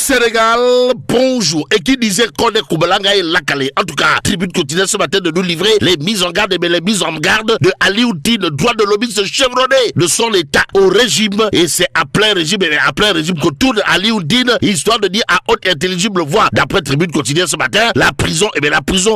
Sénégal, bonjour. Et qui disait qu'on est Koubalanga et Lakale. En tout cas, Tribune continue ce matin de nous livrer les mises en garde, mais les mises en garde de Ali Oudine, droit de l'hommiste chevronné de son état au régime. Et c'est à plein régime, que tourne Ali Oudine, histoire de dire à haute et intelligible voix. D'après Tribune continue ce matin, la prison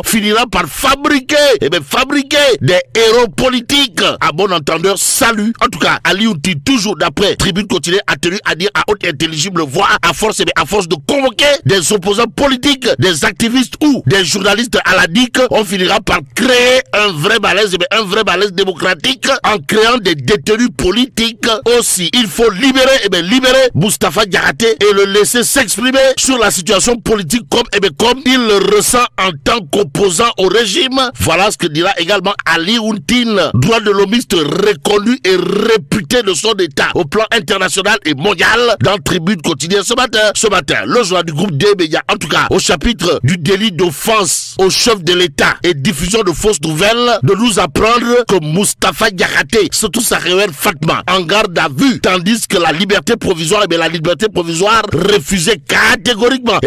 finira par fabriquer des héros politiques. À bon entendeur, salut. En tout cas, Ali Oudine, toujours d'après Tribune continue, a tenu à dire à haute et intelligible voix, à force de convoquer des opposants politiques, des activistes ou des journalistes à la DIC, on finira par créer un vrai malaise démocratique en créant des détenus politiques. Aussi, il faut libérer Moustapha Diakhaté et le laisser s'exprimer sur la situation politique comme il le ressent en tant qu'opposant au régime. Voilà ce que dira également Ali Oudine, droit de l'hommiste reconnu et réputé de son état au plan international et mondial, dans Tribune quotidienne ce matin, le journal du groupe D-Média, en tout cas, au chapitre du délit d'offense au chef de l'État et diffusion de fausses nouvelles, de nous apprendre que Moustapha Diakhaté, surtout sa révère Fatma, en garde à vue, tandis que la liberté provisoire refusée catégoriquement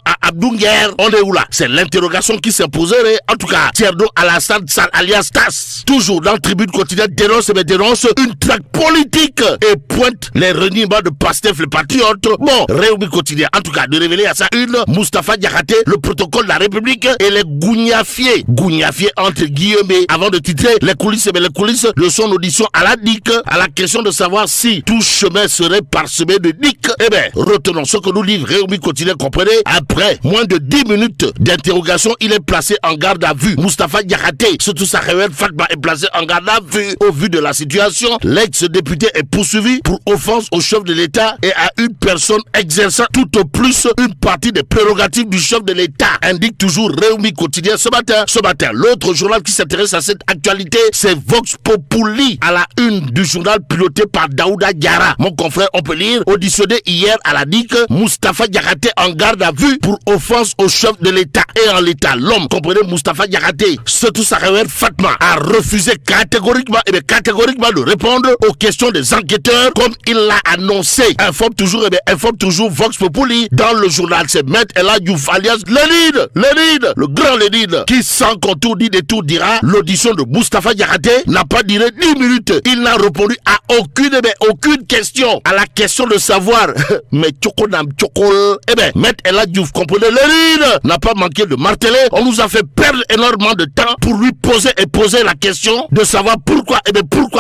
à Abdou Nguer. On est où là? C'est l'interrogation qui s'imposerait. En tout cas, Thierno Alassane Sall alias TAS, toujours dans Tribune quotidienne, dénonce une traque politique et pointe les reniements de Pastef le patriote. Bon, Réumi quotidien, en tout cas, de révéler à sa une, Moustapha Diakhaté, le protocole de la République et les gougnafiés entre guillemets, avant de titrer les coulisses de son audition à la DIC, à la question de savoir si tout chemin serait parsemé de DIC. Retenons ce que nous livre Réumi quotidien, comprenez, après moins de 10 minutes d'interrogation, il est placé en garde à vue. Moustapha Diakhaté, surtout sa révérende Fatma, est placé en garde à vue. Au vu de la situation, l'ex-député est poursuivi pour offense au chef de l'État et à une personne exerçant tout au plus une partie des prérogatives du chef de l'État, indique toujours Réumi quotidien ce matin. L'autre journal qui s'intéresse à cette actualité, c'est Vox Populi, à la une du journal piloté par Daouda Diarra. Mon confrère, on peut lire, auditionné hier à la DIC, Moustapha Diakhaté en garde à vue pour offense au chef de l'État. Et en l'État, l'homme, comprenez, Moustapha Diakhaté, surtout sa révérende Fatma, a refusé catégoriquement de répondre aux questions des enquêteurs comme il l'a annoncé. Informe toujours Vox Populi dans le journal. C'est Maître El Hadji Diouf alias Lénine, le grand Lénine, qui sans contour ni détour dira l'audition de Moustapha Diakhaté n'a pas duré 10 minutes. Il n'a répondu à aucune question. À la question de savoir mais Maître El Hadji Diouf, comprenez, Lénine n'a pas manqué de marteler. On nous a fait perdre énormément de temps pour lui poser la question de savoir pourquoi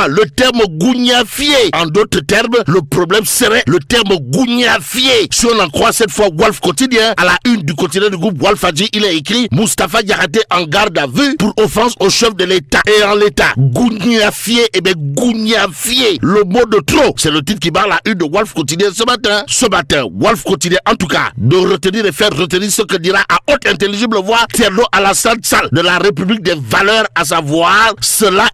le terme gougnafié. En d'autres termes, le problème serait le terme gougnafié. Si on en croit cette fois Walf quotidien, à la une du quotidien du groupe Walfadji, il est écrit Moustapha Diakhaté en garde à vue pour offense au chef de l'État. Et en l'État, gougnafié, gougnafié, le mot de trop. C'est le titre qui barre la une de Walf quotidien ce matin, Walf quotidien, en tout cas, de retenir et faire retenir ce que dira à haute intelligible voix Thierno Alassane Sall de la République des valeurs, à savoir cela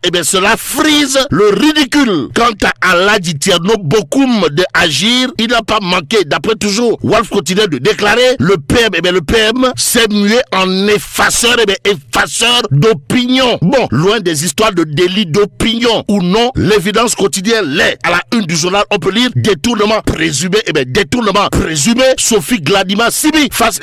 frise le ridicule. Quant à Aladji Thierno Bokoum de agir, il n'a pas manqué, d'après toujours Walf quotidien, de déclarer le PM s'est mué en effaceur d'opinion. Bon, loin des histoires de délit d'opinion ou non, l'évidence quotidienne l'est. À la une du journal, on peut lire détournement présumé, Sophie Gladima Sibi face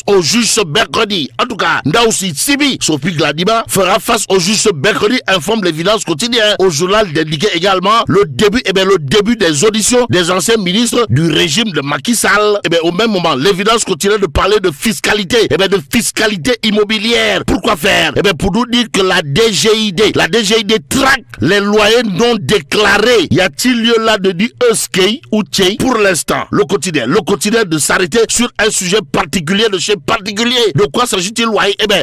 au juge ce mercredi. En tout cas, là aussi Sibi, Sophie Gladima fera face au juge ce mercredi, informe l'évidence quotidienne. Au journal d'indiquer également le début des auditions des anciens ministres du régime de Macky Sall. Au même moment, l'évidence continue de parler de fiscalité, de fiscalité immobilière. Pourquoi faire? Pour nous dire que la DGID traque les loyers non déclarés. Y a-t-il lieu là de dire Euskei ou Tchei? Pour l'instant, le quotidien de s'arrêter sur un sujet particulier de chez particulier. De quoi s'agit-il,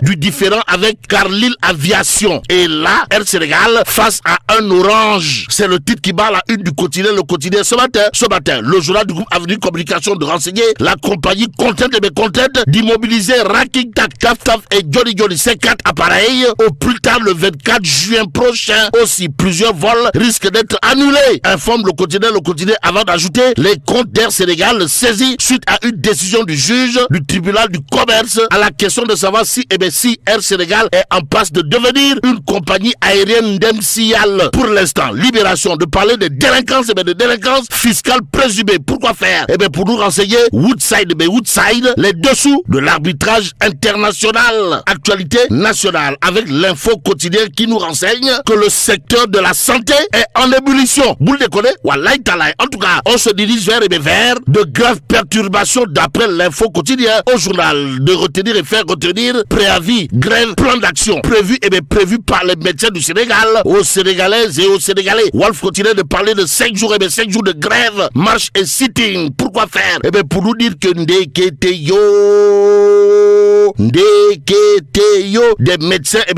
du différent avec Carlyle Aviation. Et là, Air Sénégal face à un orange. C'est le titre qui bat la une du quotidien, le quotidien ce matin. Le journal du groupe Avenue Communication de renseigner la compagnie contente d'immobiliser Raking Tak, Taf et Johnny. Ces 4 appareils au plus tard le 24 juin prochain. Aussi, plusieurs vols risquent d'être annulés. Informe le quotidien avant d'ajouter les comptes d'Air Sénégal saisis suite à une décision du juge du tribunal du commerce à la question de savoir si Air Sénégal est en passe de devenir une compagnie aérienne d'MCL. Pour l'instant, Libération de parler de délinquance, de délinquance fiscale présumée. Pourquoi faire? Pour nous renseigner Woodside, les dessous de l'arbitrage international. Actualité nationale avec l'info quotidien qui nous renseigne que le secteur de la santé est en ébullition. Vous le déconnez? Wallahi talaï. En tout cas, on se dirige vers de graves perturbations d'après l'info quotidien au journal. De retenir et faire retenir préavis, grève, plan d'action prévu par les médecins du Sénégal aux Sénégalaises et aux Sénégalais. Wolf continue de parler de 5 jours, 5 jours de grève, marche et sitting. Pourquoi faire? Pour nous dire que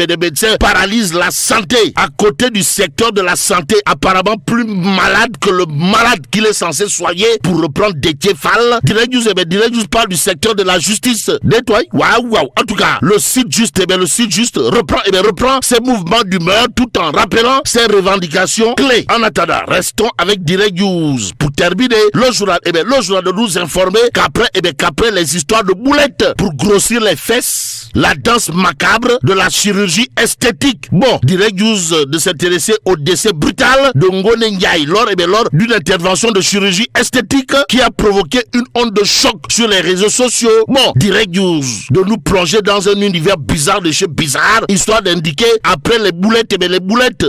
des médecins paralysent la santé à côté du secteur de la santé apparemment plus malade que le malade qu'il est censé soigner. Pour reprendre Déthié Fall, Direct News parle du secteur de la justice. Nettoie. Waouh. En tout cas, le site juste reprend ses mouvements d'humeur tout en rappelant ses revendications clés. En attendant, restons avec Direct News. Pour terminer, le journal de nous informer qu'après les histoires de boulettes pour grossir les fesses, la danse macabre de la chirurgie esthétique. Bon, Direct News de s'intéresser au décès brutal de Ngone Ndiaye lors d'une intervention de chirurgie esthétique qui a provoqué une onde de choc sur les réseaux sociaux. Bon, Direct News de nous plonger dans un univers bizarre de chez bizarre, histoire d'indiquer après les boulettes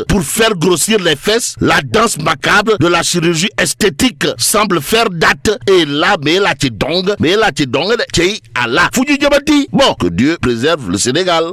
pour faire grossir les fesses, la danse macabre de la chirurgie esthétique semble faire date. Et là, mais là, t'es dong, Allah. Bon, que Dieu préserve le Sénégal.